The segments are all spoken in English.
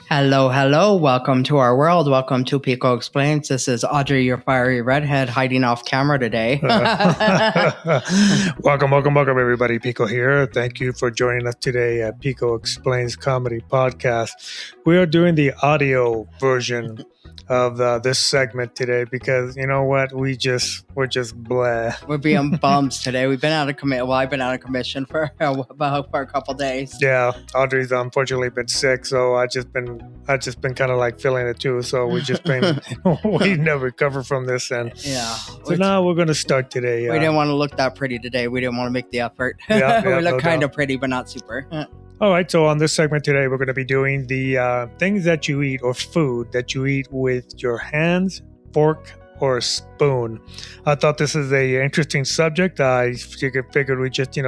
Hello, hello. Welcome to our world. Welcome to Pico Explains. This is Audrey, your fiery redhead, hiding off camera today. Welcome, everybody. Pico here. Thank you for joining us today at Pico Explains Comedy Podcast. We are doing the audio version of this segment today because you know what? We're just blah. We're being bums today. We've been out of commission. Well, I've been out of commission for a couple days. Yeah, Audrey's unfortunately been sick, so I just been kind of like feeling it too. So we've just been waiting to recover from this, and So now we're going to start today. We didn't want to look that pretty today. We didn't want to make the effort. We look kind of pretty, but not super. All right, so on this segment today, we're going to be doing the things that you eat or food that you eat with your hands, fork, or spoon. I thought this is a interesting subject. I figured we just,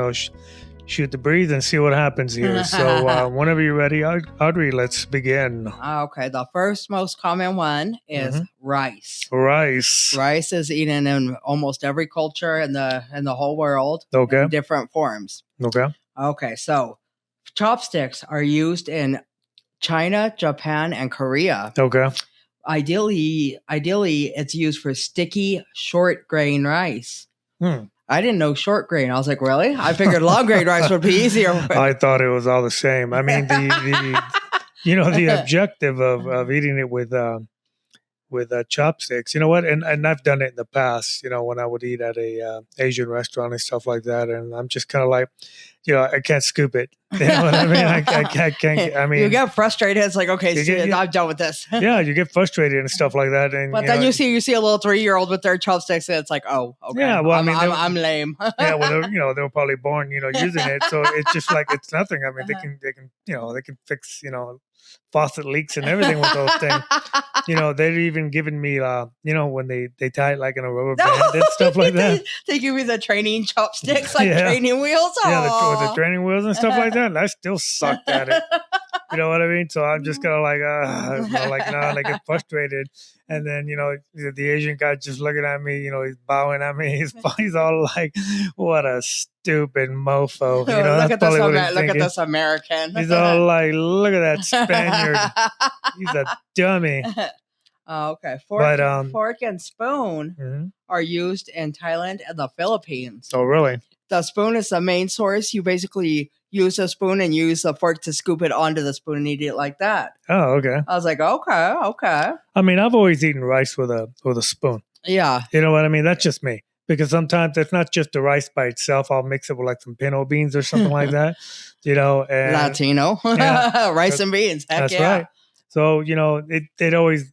shoot the breeze and see what happens here. So whenever you're ready, Audrey, let's begin. Okay, the first most common one is rice. Rice is eaten in almost every culture in the whole world. Okay. In different forms. Okay, so chopsticks are used in China, Japan, and Korea. Okay. Ideally, it's used for sticky, short grain rice. I didn't know short grain. I was like, really? I figured long grain rice would be easier. I thought it was all the same. I mean, the objective of eating it with chopsticks. You know what? And I've done it in the past. When I would eat at a Asian restaurant and stuff like that, and I'm just kind of like, I can't scoop it. You know what I mean? I can't. I mean, you get frustrated. It's like, okay, I'm done with this. Yeah, you get frustrated and stuff like that. And but then you see a little 3-year-old with their chopsticks, and it's like, oh, okay. Yeah, well, I'm lame. Yeah, well, they were probably born, using it, so it's just like it's nothing. I mean, they can fix, faucet leaks and everything with those things. They're even giving me, when they tie it like in a rubber band and stuff like that. They give me the training chopsticks, like training wheels. Yeah, the training wheels and stuff like that. And I still sucked at it. You know what I mean? So I'm just kind of like, I get frustrated. And then, the Asian guy just looking at me, he's bowing at me. He's all like, what a stupid mofo. Look at this American. He's all like, look at that Spaniard. He's a dummy. Okay. Fork and spoon are used in Thailand and the Philippines. Oh, really? The spoon is the main source. You basically use a spoon and use a fork to scoop it onto the spoon and eat it like that. Oh, okay. I was like, okay. I mean, I've always eaten rice with a spoon. Yeah. You know what I mean? That's just me. Because sometimes it's not just the rice by itself. I'll mix it with like some pinto beans or something like that. And, Latino. Yeah, rice and beans. Heck that's right. So, it always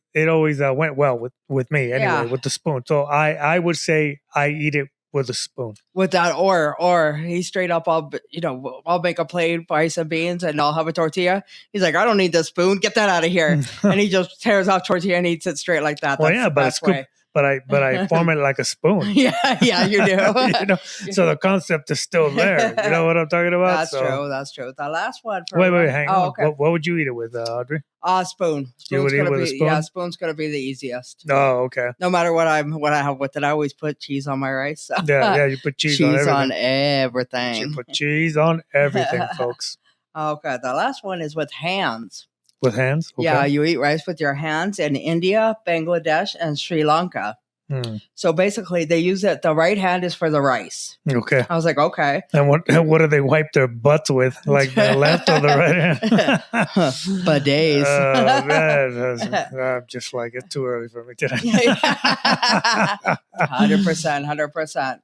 went well with me anyway, with the spoon. So I would say I eat it with a spoon. With that, or he straight up, I'll make a plate, rice and beans, and I'll have a tortilla. He's like, I don't need the spoon. Get that out of here. And he just tears off tortilla and eats it straight like that. Well, yeah, but I form it like a spoon. Yeah, you do. So the concept is still there. You know what I'm talking about? That's true. The last one. Wait, hang on. Okay. What would you eat it with, Audrey? Spoon. You would eat it with a spoon? Yeah, spoon's gonna be the easiest. Oh, okay. No matter what I have with it, I always put cheese on my rice. So. Yeah, you put cheese on everything. You put cheese on everything, folks. Okay, the last one is with hands. With hands? Okay. Yeah, you eat rice with your hands in India, Bangladesh, and Sri Lanka. So basically, they use it. The right hand is for the rice. Okay. I was like, okay. And what do they wipe their butts with? Like the left or the right hand? Bidets. I'm just like, it's too early for me today. 100%.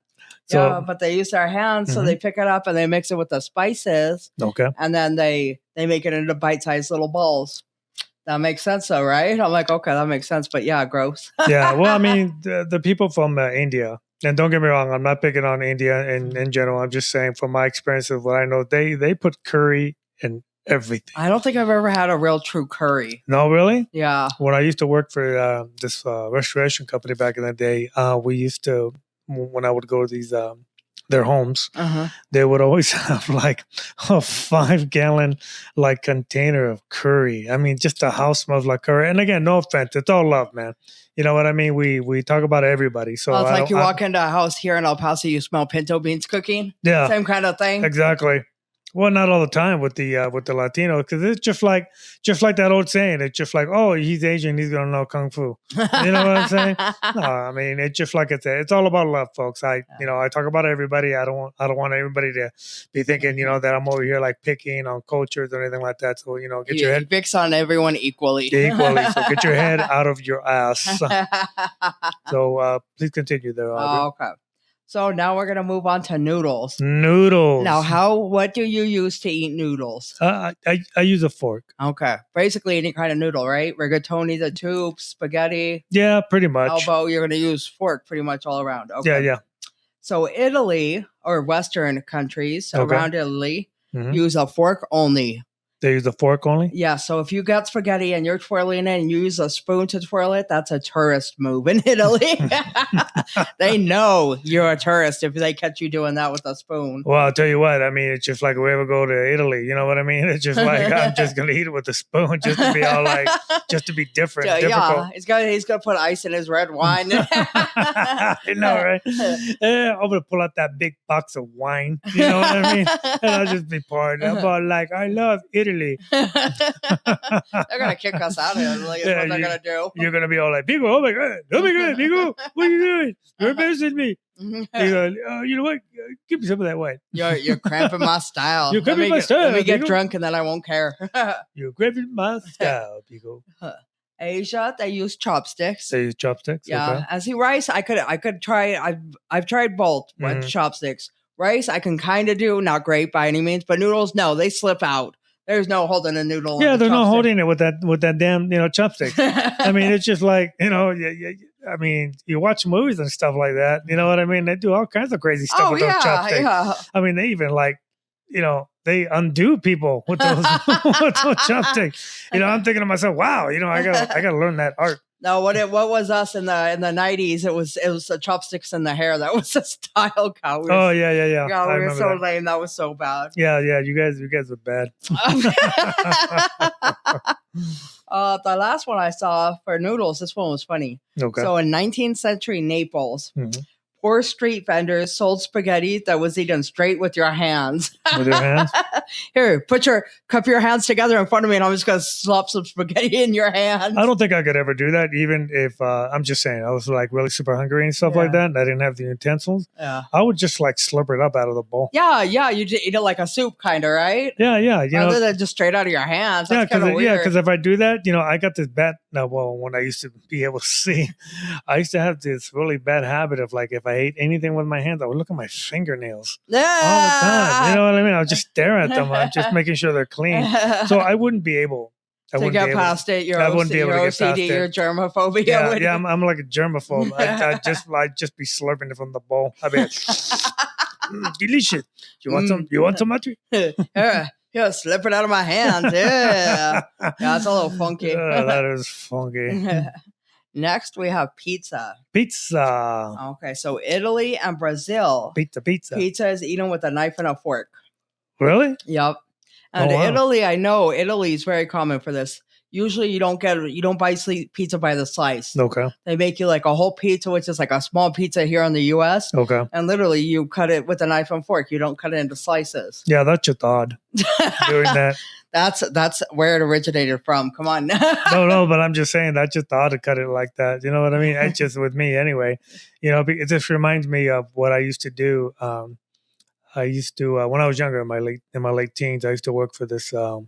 So, but they use their hands, so they pick it up and they mix it with the spices. Okay. And then they make it into bite-sized little balls. That makes sense, though, right? I'm like, okay, that makes sense, but yeah, gross. Yeah, well, I mean, the people from India, and don't get me wrong, I'm not picking on India in general. I'm just saying from my experience of what I know, they put curry in everything. I don't think I've ever had a real true curry. No, really? Yeah. When I used to work for this restoration company back in the day, we used to, when I would go to these their homes, they would always have like a 5-gallon like container of curry. I mean, just the house smells like curry. And again, no offense, it's all love, man. You know what I mean? We talk about everybody. So it's like you walk into a house here in El Paso, you smell pinto beans cooking. Yeah, same kind of thing. Exactly. Well, not all the time with the Latino, because it's just like that old saying. It's just like, oh, he's Asian, he's gonna know kung fu. You know what I'm saying? No, I mean it's just like it's all about love, folks. I talk about everybody. I don't want everybody to be thinking that I'm over here like picking on cultures or anything like that. So get your head picks on everyone equally. So get your head out of your ass. So please continue there, Audrey. Oh, okay. So now we're gonna move on to noodles. Noodles. Now, what do you use to eat noodles? I use a fork. Okay, basically any kind of noodle, right? Rigatoni, the tube, spaghetti. Yeah, pretty much. Elbow, you're gonna use fork pretty much all around. Okay. Yeah. So Italy or Western countries around Italy use a fork only. They use a fork only? Yeah, so if you got spaghetti and you're twirling it and you use a spoon to twirl it, that's a tourist move in Italy. They know you're a tourist if they catch you doing that with a spoon. Well, I'll tell you what. I mean, it's just like if we ever go to Italy, you know what I mean? It's just like I'm just going to eat it with a spoon just to be all like, just to be different, difficult. Yeah, he's gonna put ice in his red wine. I know, right? I'm going to pull out that big box of wine, you know what I mean? And I'll just be pouring it. But like, I love Italy. They're gonna kick us out of here. Like, what they're gonna do. You're gonna be all like, Pico, oh my god, Pico, what are you doing? You're embarrassing me. You go, you know what? Give me some of that wine. You're cramping my style. You're cramping my style. Let me get drunk and then I won't care. You're cramping my style, Pico. Asia, they use chopsticks. They use chopsticks. Yeah. Okay. As he rice, I could try. I've tried both with chopsticks. Rice, I can kind of do, not great by any means, but noodles, no, they slip out. There's no holding a noodle. Yeah, there's no holding it with that damn chopstick. I mean, it's just like I mean, you watch movies and stuff like that. You know what I mean? They do all kinds of crazy stuff with those chopsticks. Yeah. I mean, they even like they undo people with those with those chopsticks. I'm thinking to myself, wow, I gotta learn that art. No, what was us in the 90s? It was the chopsticks in the hair. That was the style. God, yeah. God, we were so lame. That was so bad. Yeah. You guys were bad. The last one I saw for noodles, this one was funny. Okay. So in 19th century Naples, poor street vendors sold spaghetti that was eaten straight with your hands. With your hands? Here, cup your hands together in front of me and I'm just going to slop some spaghetti in your hands. I don't think I could ever do that, even if, I'm just saying, I was like really super hungry and stuff like that, and I didn't have the utensils. Yeah. I would just like slurp it up out of the bowl. Yeah, you just eat it like a soup kind of, right? Yeah. Rather than just straight out of your hands. That's kind of weird. Yeah, because if I do that, I got this bad, when I used to be able to see, I used to have this really bad habit of like, if I ate anything with my hands, I would look at my fingernails all the time. You know what I mean? I would just stare at them. I'm just making sure they're clean. So I wouldn't be able to get past it. Your OCD, your germophobia. Yeah, I'm like a germaphobe. I'd just be slurping it from the bowl. I'd be like, delicious. You want some? You want some, Audrey? Yeah, slip it out of my hands. Yeah, it's a little funky. That is funky. Next, we have pizza. Pizza. Okay, so Italy and Brazil. Pizza. Pizza is eaten with a knife and a fork. Really? Yep. And Italy, I know Italy is very common for this. Usually you don't buy pizza by the slice. Okay. They make you like a whole pizza, which is like a small pizza here in the US. Okay. And literally you cut it with a knife and fork. You don't cut it into slices. Yeah, that's just odd. Doing that. That's where it originated from. Come on. No, but I'm just saying that's just odd to cut it like that. You know what I mean? It's just with me anyway. It just reminds me of what I used to do. I used to when I was younger, in my late teens, I used to work for this older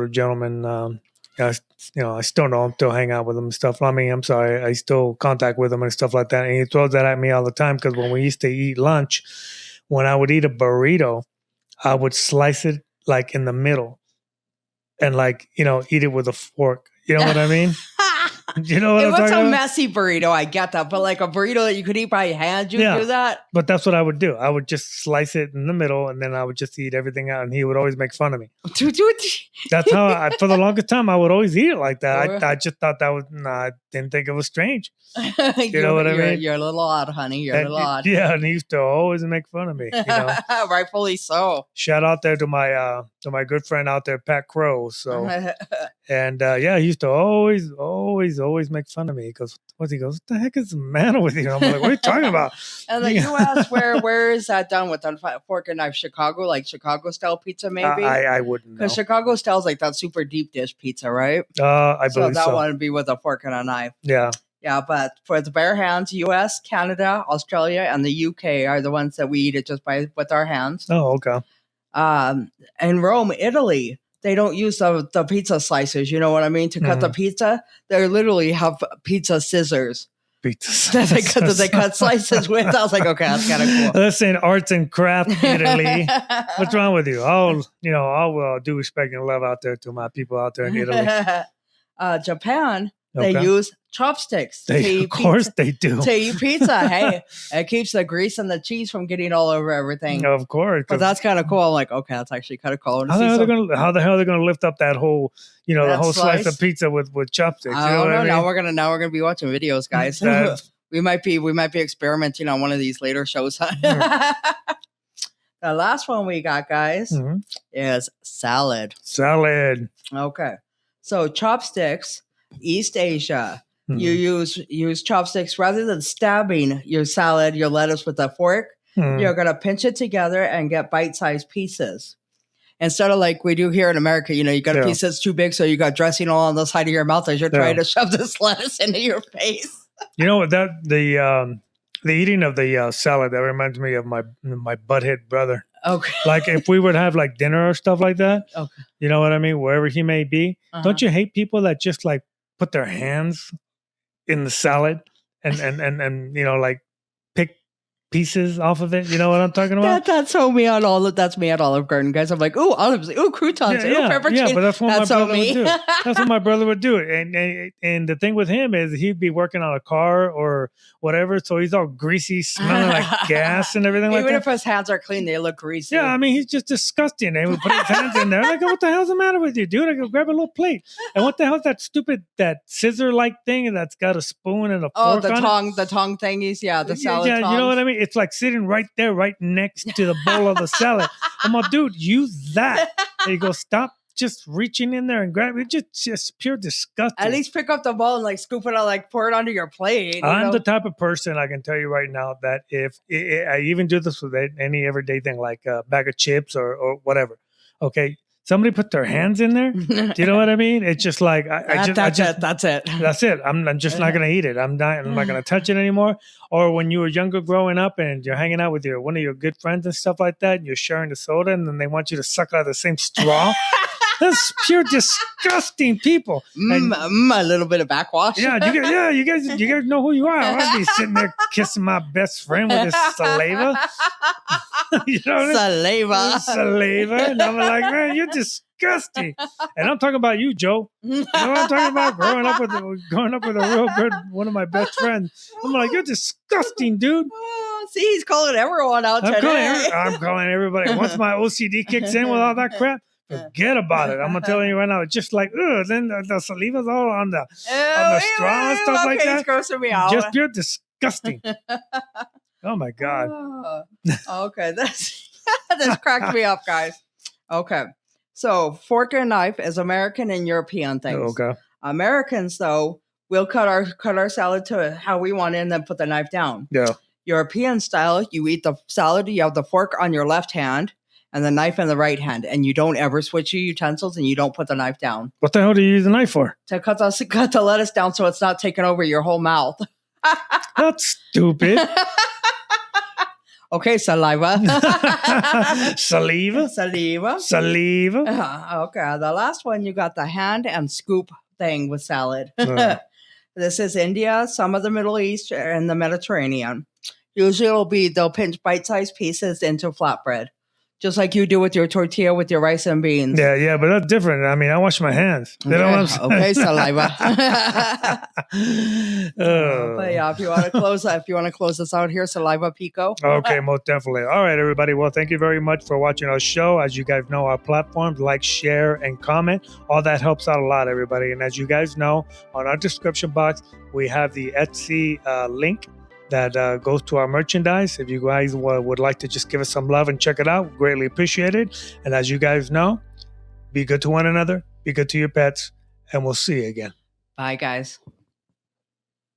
gentleman. I still know him, still hang out with him and stuff. I still contact with him and stuff like that. And he throws that at me all the time because when we used to eat lunch, when I would eat a burrito, I would slice it like in the middle and eat it with a fork. You know what I mean? You know what I'm talking about? It was a messy burrito. I get that. But like a burrito that you could eat by hand, you do that? But that's what I would do. I would just slice it in the middle and then I would just eat everything out. And he would always make fun of me. That's how for the longest time, I would always eat it like that. I just thought that was, I didn't think it was strange. You know what I mean? You're a little odd, honey. You're a little odd. Yeah, and he used to always make fun of me. Rightfully so. Shout out there to my good friend out there, Pat Crow. So And he used to always make fun of me. He goes, what the heck is the matter with you? I'm like, what are you talking about? And the U.S., where is that done with? On fork and knife? Chicago, like Chicago style pizza, maybe? I wouldn't know. Because Chicago style is like that super deep dish pizza, right? I believe so. That one would be with a fork and a knife. Yeah. Yeah, but for the bare hands, U.S., Canada, Australia, and the U.K. are the ones that we eat it just with our hands. Oh, okay. In Rome, Italy, they don't use the pizza slices, you know what I mean, to cut the pizza. They literally have pizza scissors. That they cut slices with. I was like, okay, that's kind of cool. That's in arts and craft Italy. What's wrong with you? I'll do respect and love out there to my people out there in Italy. Japan, they use chopsticks. Of course they do. To eat pizza. Hey, it keeps the grease and the cheese from getting all over everything. Of course. But that's kind of cool. I'm like, okay, that's actually kind of cool. How the hell are they going to lift up that whole, the whole slice of pizza with chopsticks? I don't know. I mean? Now we're gonna be watching videos, guys. we might be experimenting on one of these later shows. The last one we got, guys, is salad. Salad. Okay. So chopsticks, East Asia. You use chopsticks rather than stabbing your salad, your lettuce with a fork. You're going to pinch it together and get bite-sized pieces. Instead of like we do here in America, you got a piece that's too big, so you got dressing all on the side of your mouth as you're trying to shove this lettuce into your face. You know what? The eating of the salad, that reminds me of my butthead brother. Okay. Like if we would have like dinner or stuff like that, okay. You know what I mean? Wherever he may be. Don't you hate people that just like put their hands in the salad and like pick pieces off of it? You know what I'm talking about? That's me at Olive Garden, guys. I'm like, ooh, olives, ooh, croutons, ooh, pepper cheese. Yeah, but that's what my brother would do. That's what my brother would do. And the thing with him is he'd be working on a car or whatever, so he's all greasy, smelling like gas and everything like that. Even if his hands are clean, they look greasy. Yeah, I mean, he's just disgusting. And he would put his hands in there. I'm like, what the hell's the matter with you, dude? I go grab a little plate. And what the hell's that scissor-like thing that's got a spoon and a fork on it? The tongue thingies, the salad tongs. You know what I mean? It's like sitting right there, right next to the bowl of the salad. I'm like, dude, use that. And you go, stop just reaching in there and grab it. Just pure disgust. At least pick up the bowl and like scoop it out, like pour it onto your plate. I'm the type of person, I can tell you right now, that if I even do this with any everyday thing, like a bag of chips or whatever. Okay. Somebody put their hands in there. Do you know what I mean? It's just like that's it. That's it. I'm just not going to eat it. I'm not going to touch it anymore. Or when you were younger, growing up, and you're hanging out with one of your good friends and stuff like that, and you're sharing the soda, and then they want you to suck out of the same straw. That's pure disgusting people. A little bit of backwash. You guys know who you are. I'll be sitting there kissing my best friend with his saliva. You know what I mean? Saliva. And I'm like, man, you're disgusting. And I'm talking about you, Joe. You know what I'm talking about? Growing up with a real good one of my best friends. I'm like, you're disgusting, dude. See, he's calling everyone out today. I'm calling everybody. Once my OCD kicks in with all that crap, forget about it. I'm telling you right now. It's just like, then the saliva's all on the straw and stuff like that. It's grossing me out. Just pure disgusting. Oh my God. Okay, this cracked me up, guys. Okay, so fork and knife is American and European things. Okay. Americans, though, will cut our salad to how we want it and then put the knife down. Yeah. European style, you eat the salad, you have the fork on your left hand and the knife in the right hand, and you don't ever switch your utensils and you don't put the knife down. What the hell do you use the knife for? To cut the lettuce down so it's not taking over your whole mouth. That's stupid. Okay, saliva. Saliva. Okay, the last one, you got the hand and scoop thing with salad. This is India, some of the Middle East, and the Mediterranean. Usually they'll pinch bite-sized pieces into flatbread, just like you do with your tortilla with your rice and beans. Yeah, but that's different. I mean, I wash my hands. You know what I'm saying? Okay, saliva. But yeah, if you want to close this out here, saliva Pico. Okay, most definitely. All right, everybody. Well, thank you very much for watching our show. As you guys know, our platforms, like, share, and comment, all that helps out a lot, everybody. And as you guys know, on our description box, we have the Etsy link that goes to our merchandise. If you guys would like to just give us some love and check it out, greatly appreciate it. And as you guys know, be good to one another, be good to your pets, and we'll see you again. Bye, guys.